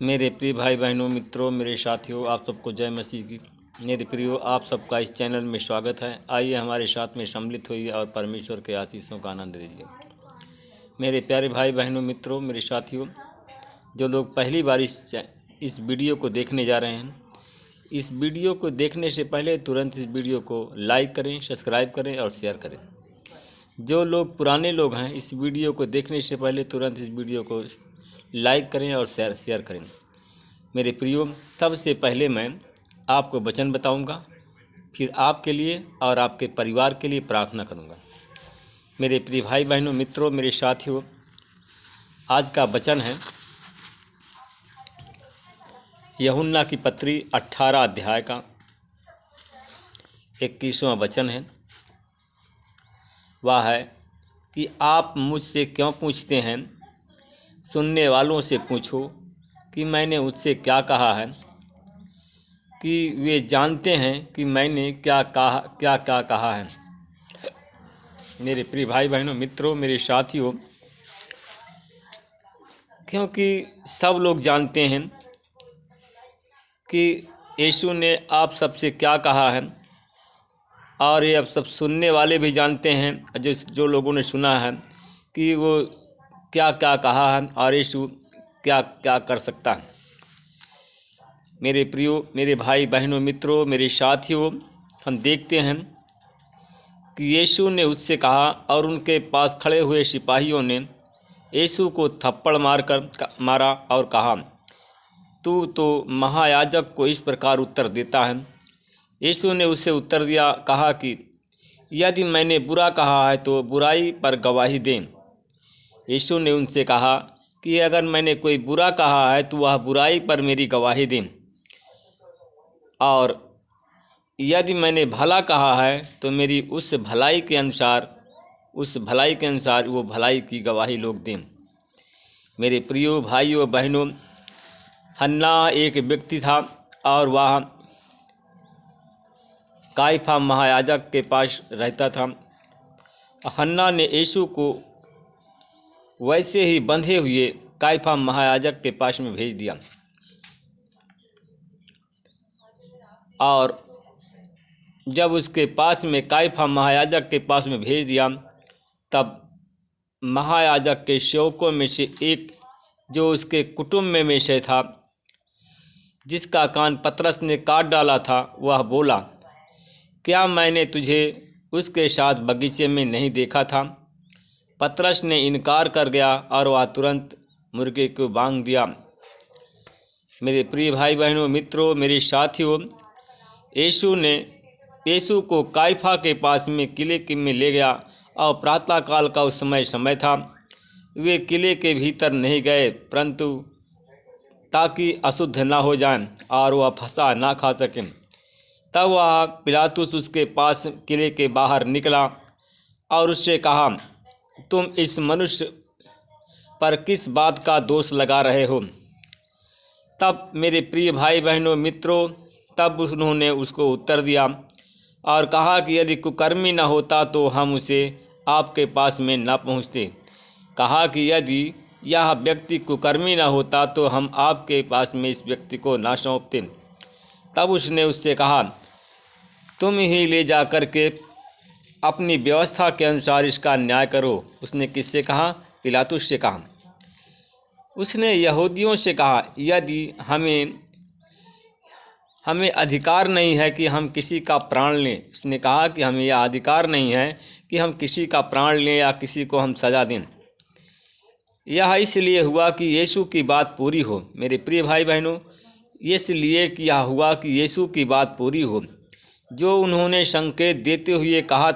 मेरे प्रिय भाई बहनों, मित्रों, मेरे साथियों, आप सबको जय मसीह की। मेरे प्रियो, आप सबका इस चैनल में स्वागत है। आइए हमारे साथ में सम्मिलित होइए और परमेश्वर के आशीषों का आनंद लीजिए। मेरे प्यारे भाई बहनों, मित्रों, मेरे साथियों, जो लोग पहली बार इस वीडियो को देखने जा रहे हैं, इस वीडियो को देखने से पहले तुरंत इस वीडियो को लाइक करें, सब्सक्राइब करें और शेयर करें। जो लोग पुराने लोग हैं, इस वीडियो को देखने से पहले तुरंत इस वीडियो को लाइक करें और शेयर करें। मेरे प्रियो, सबसे पहले मैं आपको वचन बताऊंगा, फिर आपके लिए और आपके परिवार के लिए प्रार्थना करूंगा। मेरे प्रिय भाई बहनों, मित्रों, मेरे साथियों, आज का वचन है यूहन्ना की पत्री 18 अध्याय का 21वां वचन है। वह है कि आप मुझसे क्यों पूछते हैं, सुनने वालों से पूछो कि मैंने उससे क्या कहा है, कि वे जानते हैं कि मैंने क्या कहा है। मेरे प्रिय भाई बहनों, मित्रों, मेरे साथियों, क्योंकि सब लोग जानते हैं कि यीशु ने आप सबसे क्या कहा है, और ये अब सब सुनने वाले भी जानते हैं, जो लोगों ने सुना है कि वो क्या क्या कहा है और यीशु क्या क्या कर सकता है। मेरे प्रियो, मेरे भाई बहनों, मित्रों, मेरे साथियों, हम देखते हैं कि यीशु ने उससे कहा और उनके पास खड़े हुए सिपाहियों ने यीशु को थप्पड़ मारा और कहा, तू तो महायाजक को इस प्रकार उत्तर देता है। यीशु ने उससे उत्तर दिया, कहा कि यदि मैंने बुरा कहा है तो बुराई पर गवाही दें। यीशु ने उनसे कहा कि अगर मैंने कोई बुरा कहा है तो वह बुराई पर मेरी गवाही दें, और यदि मैंने भला कहा है तो मेरी उस भलाई के अनुसार वो भलाई की गवाही लोग दें। मेरे प्रियो भाइयों बहनों, हन्ना एक व्यक्ति था और वह काइफा महायाजक के पास रहता था। हन्ना ने यीशु को वैसे ही बंधे हुए काइफा महायाजक के पास में भेज दिया, और जब उसके पास में काइफा महायाजक के पास में भेज दिया, तब महायाजक के सेवकों में से एक, जो उसके कुटुंब में से था, जिसका कान पतरस ने काट डाला था, वह बोला, क्या मैंने तुझे उसके साथ बगीचे में नहीं देखा था? पतरस ने इनकार कर गया और वह तुरंत मुर्गे को बांध दिया। मेरे प्रिय भाई बहनों, मित्रों, मेरे साथियों, यीशु को काइफा के पास में किले में ले गया, और प्रातःकाल का उस समय था। वे किले के भीतर नहीं गए, परंतु ताकि अशुद्ध ना हो जाएं और वह फंसा ना खा सकें। तब वह पिलातुस उसके पास किले के बाहर निकला और उससे कहा, तुम इस मनुष्य पर किस बात का दोष लगा रहे हो? तब मेरे प्रिय भाई बहनों, मित्रों, तब उन्होंने उसको उत्तर दिया और कहा कि यदि कुकर्मी न होता तो हम उसे आपके पास में न पहुँचते। कहा कि यदि यह व्यक्ति कुकर्मी न होता तो हम आपके पास में इस व्यक्ति को ना सौंपते। तब उसने उससे कहा, तुम ही ले जा कर के अपनी व्यवस्था के अनुसार इसका न्याय करो। उसने किससे कहा? पिलातुस से कहा। उसने यहूदियों से कहा, यदि हमें अधिकार नहीं है कि हम किसी का प्राण लें। उसने कहा कि हमें यह अधिकार नहीं है कि हम किसी का प्राण लें या किसी को हम सज़ा दें। यह इसलिए हुआ कि यीशु की बात पूरी हो। मेरे प्रिय भाई बहनों, इसलिए कि यह हुआ कि यीशु की बात पूरी हो, जो उन्होंने संकेत देते हुए कहा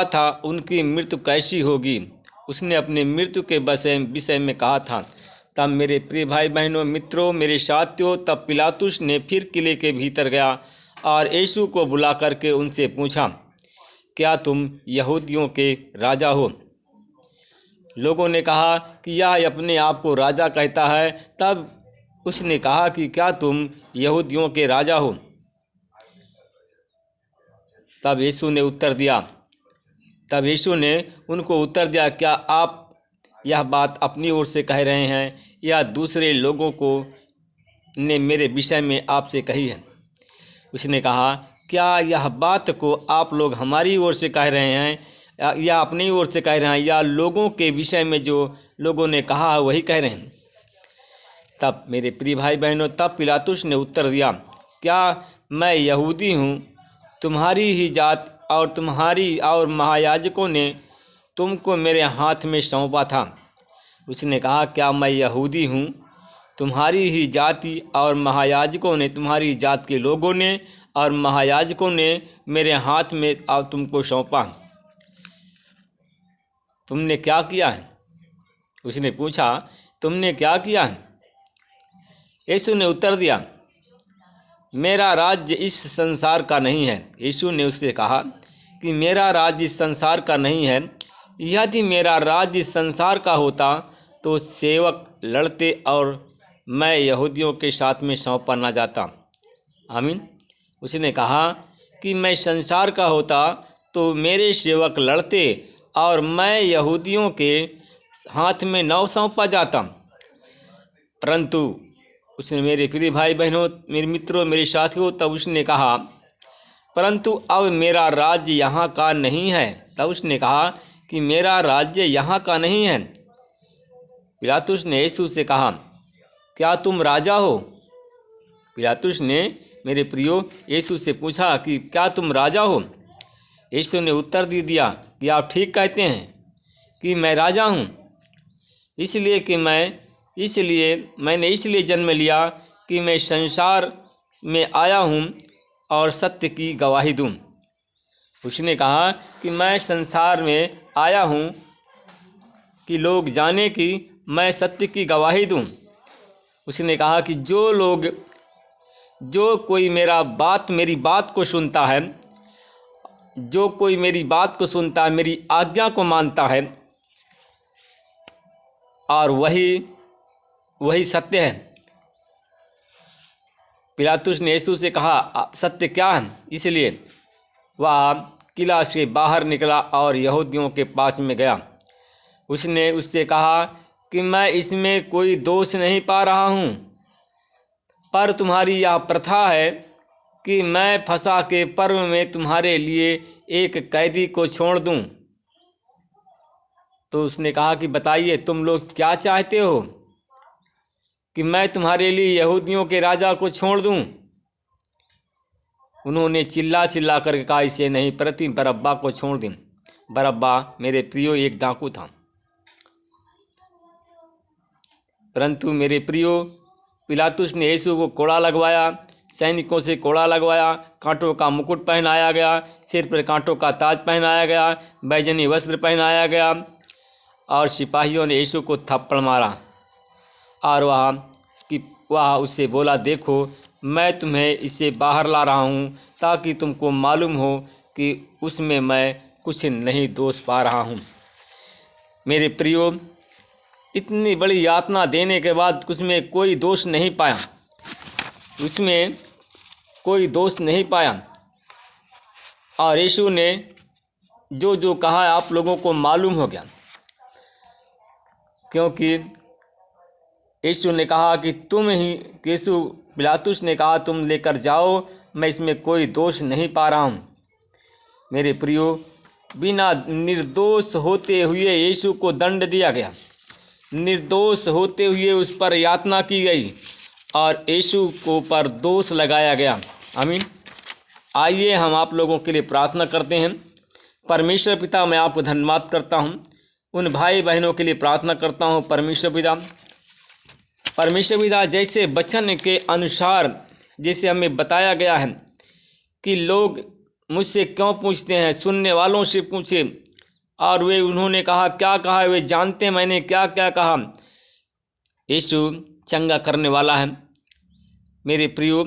था, उनकी मृत्यु कैसी होगी। उसने अपनी मृत्यु के विषय में कहा था। तब मेरे प्रिय भाई बहनों, मित्रों, मेरे साथियों, तब पिलातुस ने फिर किले के भीतर गया और यीशु को बुला करके उनसे पूछा, क्या तुम यहूदियों के राजा हो? लोगों ने कहा कि यह अपने आप को राजा कहता है। तब उसने कहा कि क्या तुम यहूदियों के राजा हो? तब यीशु ने उनको उत्तर दिया, क्या आप यह बात अपनी ओर से कह रहे हैं या दूसरे लोगों को ने मेरे विषय में आपसे कही है? उसने कहा, क्या यह बात को आप लोग हमारी ओर से कह रहे हैं या अपनी ओर से कह रहे हैं या लोगों के विषय में जो लोगों ने कहा है वही कह रहे हैं? तब मेरे प्रिय भाई बहनों, तब पिलातुस ने उत्तर दिया, क्या मैं यहूदी हूँ? तुम्हारी ही जात और तुम्हारी और महायाजकों ने तुमको मेरे हाथ में सौंपा था। उसने कहा, क्या मैं यहूदी हूँ? तुम्हारी ही जाति और महायाजकों ने, तुम्हारी जात के लोगों ने और महायाजकों ने मेरे हाथ में और तुमको सौंपा। तुमने क्या किया है? उसने पूछा, तुमने क्या किया है? यीशु ने उत्तर दिया, मेरा राज्य इस संसार का नहीं है। यीशु ने उससे कहा कि मेरा राज्य इस संसार का नहीं है। यदि मेरा राज्य इस संसार का होता तो सेवक लड़ते और मैं यहूदियों के साथ में सौंपा न जाता। आमीन। उसने कहा कि मैं संसार का होता तो मेरे सेवक लड़ते और मैं यहूदियों के हाथ में न सौंपा जाता। परंतु उसने, मेरे प्रिय भाई बहनों, मेरे मित्रों, मेरे साथियों, तब उसने कहा, परंतु अब मेरा राज्य यहाँ का नहीं है। तब उसने कहा कि मेरा राज्य यहाँ का नहीं है। पिलातुस ने यीशु से कहा, क्या तुम राजा हो? पिलातुस ने, मेरे प्रियो, यीशु से पूछा कि क्या तुम राजा हो? यीशु ने उत्तर दे दिया कि आप ठीक कहते हैं कि मैं राजा हूँ, इसलिए मैंने इसलिए जन्म लिया कि मैं संसार में आया हूँ और सत्य की गवाही दूँ। उसने कहा कि मैं संसार में आया हूँ कि लोग जाने कि मैं सत्य की गवाही दूँ। उसने कहा कि जो कोई मेरी बात को सुनता है, जो कोई मेरी बात को सुनता है, मेरी आज्ञा को मानता है, और वही सत्य है। पिलातुस ने यीशु से कहा, सत्य क्या है? इसलिए वह किला से बाहर निकला और यहूदियों के पास में गया। उसने उससे कहा कि मैं इसमें कोई दोष नहीं पा रहा हूँ, पर तुम्हारी यह प्रथा है कि मैं फसह के पर्व में तुम्हारे लिए एक कैदी को छोड़ दूँ। तो उसने कहा कि बताइए, तुम लोग क्या चाहते हो कि मैं तुम्हारे लिए यहूदियों के राजा को छोड़ दूं? उन्होंने चिल्ला कर कहा, इसे नहीं, प्रति बरअब्बा को छोड़ दें। बरअब्बा, मेरे प्रियो, एक डाकू था। परंतु मेरे प्रियो, पिलातुस ने यीशु को कोड़ा लगवाया, सैनिकों से कोड़ा लगवाया, कांटों का मुकुट पहनाया गया, सिर पर कांटों का ताज पहनाया गया, बैजनी वस्त्र पहनाया गया, और सिपाहियों ने यीशु को थप्पड़ मारा और वह उससे बोला, देखो, मैं तुम्हें इसे बाहर ला रहा हूँ ताकि तुमको मालूम हो कि उसमें मैं कुछ नहीं दोष पा रहा हूँ। मेरे प्रियो, इतनी बड़ी यातना देने के बाद उसमें कोई दोष नहीं पाया, उसमें कोई दोष नहीं पाया। और यीशु ने जो कहा आप लोगों को मालूम हो गया, क्योंकि यीशु ने कहा कि पिलातुस ने कहा, तुम लेकर जाओ, मैं इसमें कोई दोष नहीं पा रहा हूँ। मेरे प्रियो, बिना निर्दोष होते हुए यीशु को दंड दिया गया, निर्दोष होते हुए उस पर यातना की गई और यीशु को पर दोष लगाया गया। आमीन। आइए हम आप लोगों के लिए प्रार्थना करते हैं। परमेश्वर पिता, मैं आपको धन्यवाद करता हूँ, उन भाई बहनों के लिए प्रार्थना करता हूँ। परमेश्वर पिता, जैसे वचन के अनुसार जैसे हमें बताया गया है कि लोग मुझसे क्यों पूछते हैं, सुनने वालों से पूछे, और वे उन्होंने कहा, क्या कहा, वे जानते मैंने क्या क्या कहा। यीशु चंगा करने वाला है। मेरे प्रियो,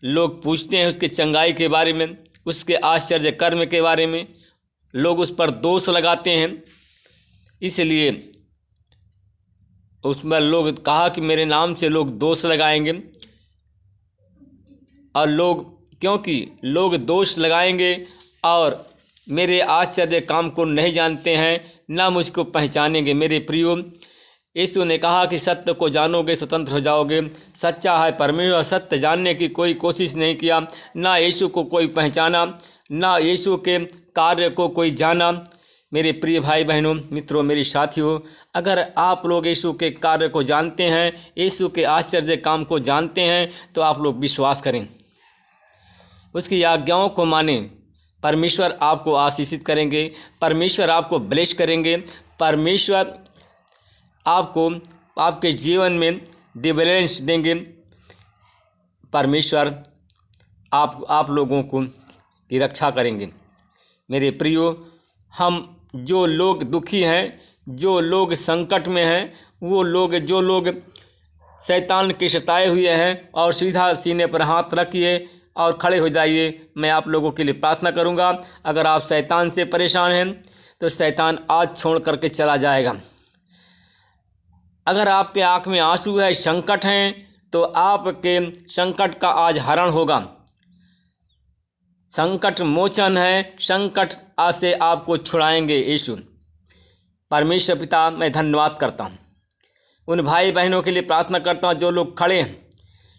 लोग पूछते हैं उसके चंगाई के बारे में, उसके आश्चर्य कर्म के बारे में, लोग उस पर दोष लगाते हैं। इसलिए उसमें लोग कहा कि मेरे नाम से लोग दोष लगाएंगे, और क्योंकि लोग दोष लगाएंगे और मेरे आश्चर्य काम को नहीं जानते हैं, ना मुझको पहचानेंगे। मेरे प्रियो, यीशु ने कहा कि सत्य को जानोगे स्वतंत्र हो जाओगे। सच्चा है परमेश्वर। सत्य जानने की कोई कोशिश नहीं किया, ना यीशु को कोई पहचाना, ना यीशु के कार्य को कोई जाना। मेरे प्रिय भाई बहनों, मित्रों, मेरे साथियों, अगर आप लोग यीशु के कार्य को जानते हैं, यीशु के आश्चर्य काम को जानते हैं, तो आप लोग विश्वास करें, उसकी आज्ञाओं को मानें। परमेश्वर आपको आशीषित करेंगे, परमेश्वर आपको ब्लेस करेंगे, परमेश्वर आपको आपके जीवन में डिलीवरेंस देंगे। परमेश्वर आप लोगों को की रक्षा करेंगे। मेरे प्रियो, हम जो लोग दुखी हैं, जो लोग संकट में हैं, वो लोग जो लोग शैतान के सताए हुए हैं, और सीधा सीने पर हाथ रखिए और खड़े हो जाइए। मैं आप लोगों के लिए प्रार्थना करूंगा। अगर आप शैतान से परेशान हैं तो शैतान आज छोड़ करके चला जाएगा। अगर आपके आँख में आंसू है, संकट हैं, तो आपके संकट का आज हरण होगा। संकट मोचन है, संकट आज से आपको छुड़ाएंगे यीशु। परमेश्वर पिता, मैं धन्यवाद करता हूँ। उन भाई बहनों के लिए प्रार्थना करता हूँ जो लोग खड़े हैं,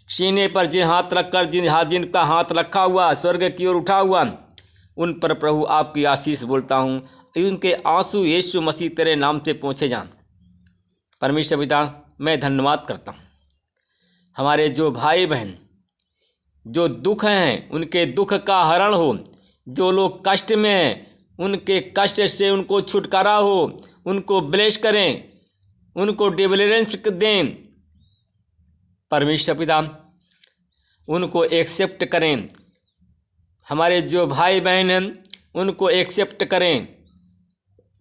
सीने पर जिन हाथ रखकर जिनका हाथ रखा हुआ स्वर्ग की ओर उठा हुआ, उन पर प्रभु आपकी आशीष बोलता हूँ। उनके आंसू यीशु मसीह तेरे नाम से पहुँचे जान। परमेश्वर पिता, मैं धन्यवाद करता हूँ। हमारे जो भाई बहन जो दुख हैं, उनके दुख का हरण हो। जो लोग कष्ट में हैं, उनके कष्ट से उनको छुटकारा हो। उनको ब्लेस करें, उनको डिलीवरेंस दें। परमेश्वर पिता, उनको एक्सेप्ट करें। हमारे जो भाई बहन हैं, उनको एक्सेप्ट करें,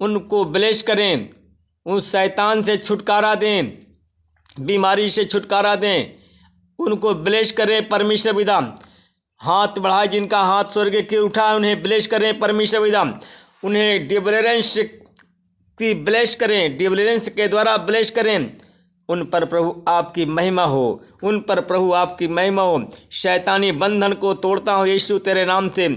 उनको ब्लेस करें, उस शैतान से छुटकारा दें, बीमारी से छुटकारा दें, उनको ब्लेस करें। परमेश्वर पिता, हाथ बढ़ाए जिनका हाथ स्वर्ग की उठा, उन्हें ब्लेस करें। परमेश्वर पिता, उन्हें डिलीवरेंस की ब्लेस करें, डिलीवरेंस के द्वारा ब्लेस करें। उन पर प्रभु आपकी महिमा हो, उन पर प्रभु आपकी महिमा हो। शैतानी बंधन को तोड़ता हूँ यीशु तेरे नाम से।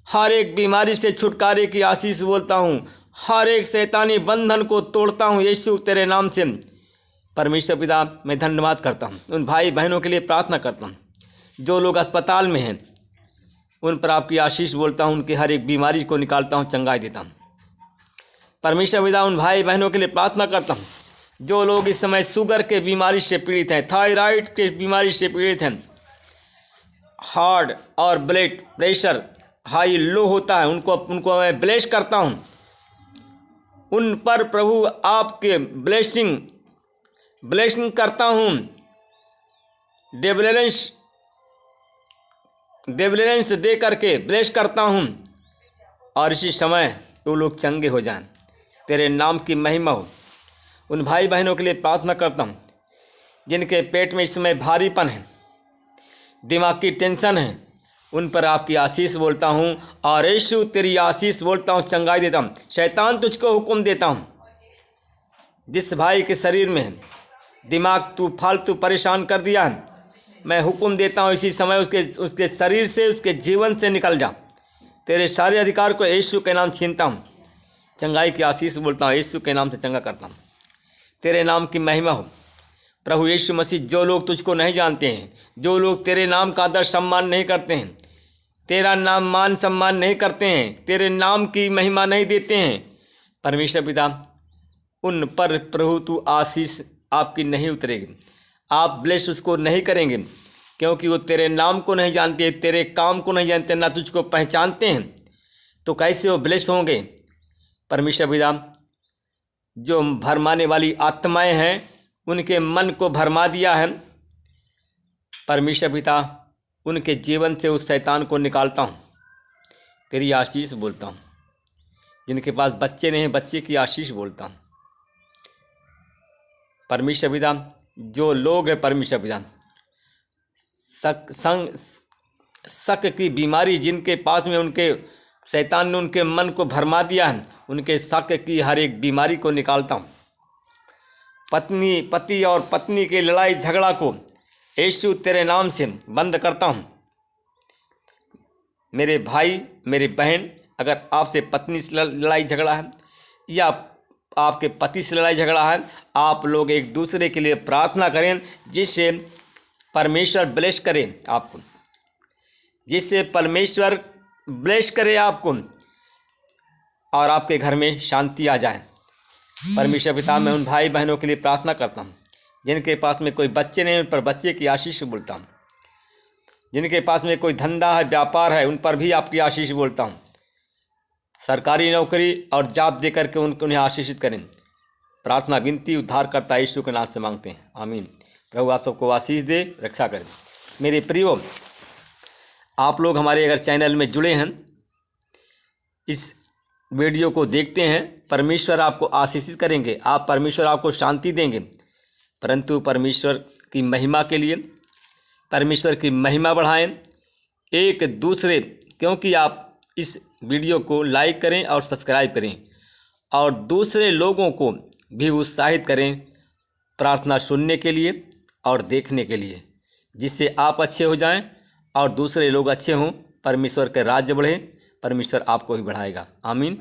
हर एक बीमारी से छुटकारे की आशीष बोलता हूँ। हर एक शैतानी बंधन को तोड़ता हूँ यीशु तेरे नाम से। परमेश्वर पिता, मैं धन्यवाद करता हूँ। उन भाई बहनों के लिए प्रार्थना करता हूँ जो लोग अस्पताल में हैं, उन पर आपकी आशीष बोलता हूँ। उनकी हर एक बीमारी को निकालता हूँ, चंगाई देता हूँ। परमेश्वर पिता, उन भाई बहनों के लिए प्रार्थना करता हूँ जो लोग इस समय शुगर के बीमारी से पीड़ित हैं, थायराइड के बीमारी से पीड़ित हैं, हार्ट और ब्लड प्रेशर हाई लो होता है, उनको मैं ब्लेस करता हूँ। उन पर प्रभु आपके ब्लेसिंग करता हूँ। डिलीवरेंस दे करके ब्लेस करता हूँ, और इसी समय वो लोग चंगे हो जाएं। तेरे नाम की महिमा हो। उन भाई बहनों के लिए प्रार्थना करता हूँ जिनके पेट में इस समय भारीपन है, दिमाग की टेंशन है, उन पर आपकी आशीष बोलता हूँ। और यीशु तेरी आशीष बोलता हूँ, चंगाई देता हूँ। शैतान तुझको हुक्म देता हूँ, जिस भाई के शरीर में दिमाग तू फालतू परेशान कर दिया है, मैं हुक्म देता हूँ इसी समय उसके शरीर से, उसके जीवन से निकल जा। तेरे सारे अधिकार को यीशु के नाम छीनता हूँ। चंगाई की आशीष बोलता हूँ, यीशु के नाम से चंगा करता हूँ। तेरे नाम की महिमा हो प्रभु यीशु मसीह। जो लोग तुझको नहीं जानते हैं, जो लोग तेरे नाम का आदर सम्मान नहीं करते हैं, तेरा नाम मान सम्मान नहीं करते हैं, तेरे नाम की महिमा नहीं देते हैं, परमेश्वर पिता, उन पर प्रभु तू आशीष आपकी नहीं उतरेगी। आप ब्लेस उसको नहीं करेंगे, क्योंकि वो तेरे नाम को नहीं जानते, तेरे काम को नहीं जानते, ना तुझको पहचानते हैं, तो कैसे वो ब्लेस होंगे। परमेश्वर पिता, जो भरमाने वाली आत्माएं हैं, उनके मन को भरमा दिया है, परमेश्वर पिता, उनके जीवन से उस शैतान को निकालता हूँ। तेरी आशीष बोलता हूँ। जिनके पास बच्चे नहीं हैं, बच्चे की आशीष बोलता हूँ। परमेश्वर पिता, जो लोग हैं परमेश्वर पिता, शक की बीमारी जिनके पास में, उनके शैतान ने उनके मन को भरमा दिया है, उनके शक की हर एक बीमारी को निकालता हूँ। पति और पत्नी के लड़ाई झगड़ा को यीशु तेरे नाम से बंद करता हूँ। मेरे भाई, मेरी बहन, अगर आपसे पत्नी से लड़ाई झगड़ा है या आपके पति से लड़ाई झगड़ा है, आप लोग एक दूसरे के लिए प्रार्थना करें, जिससे परमेश्वर ब्लेस करे आपको, जिससे परमेश्वर ब्लेस करे आपको और आपके घर में शांति आ जाए। परमेश्वर पिता, मैं उन भाई बहनों के लिए प्रार्थना करता हूँ जिनके पास में कोई बच्चे नहीं, उन पर बच्चे की आशीष बोलता हूँ। जिनके पास में कोई धंधा है, व्यापार है, उन पर भी आपकी आशीष बोलता हूँ। सरकारी नौकरी और जॉब दे करके उन्हें आशीषित करें। प्रार्थना विनती उद्धारकर्ता यीशु के नाम से मांगते हैं, आमीन। प्रभु आप सबको आशीष दे, रक्षा करें। मेरे प्रियो, आप लोग हमारे अगर चैनल में जुड़े हैं, इस वीडियो को देखते हैं, परमेश्वर आपको आशीषित करेंगे, परमेश्वर आपको शांति देंगे। परंतु परमेश्वर की महिमा के लिए परमेश्वर की महिमा बढ़ाएं एक दूसरे, क्योंकि आप इस वीडियो को लाइक करें और सब्सक्राइब करें और दूसरे लोगों को भी उत्साहित करें प्रार्थना सुनने के लिए और देखने के लिए, जिससे आप अच्छे हो जाएं और दूसरे लोग अच्छे हों, परमेश्वर के राज्य बढ़े, परमेश्वर आपको ही बढ़ाएगा, आमीन।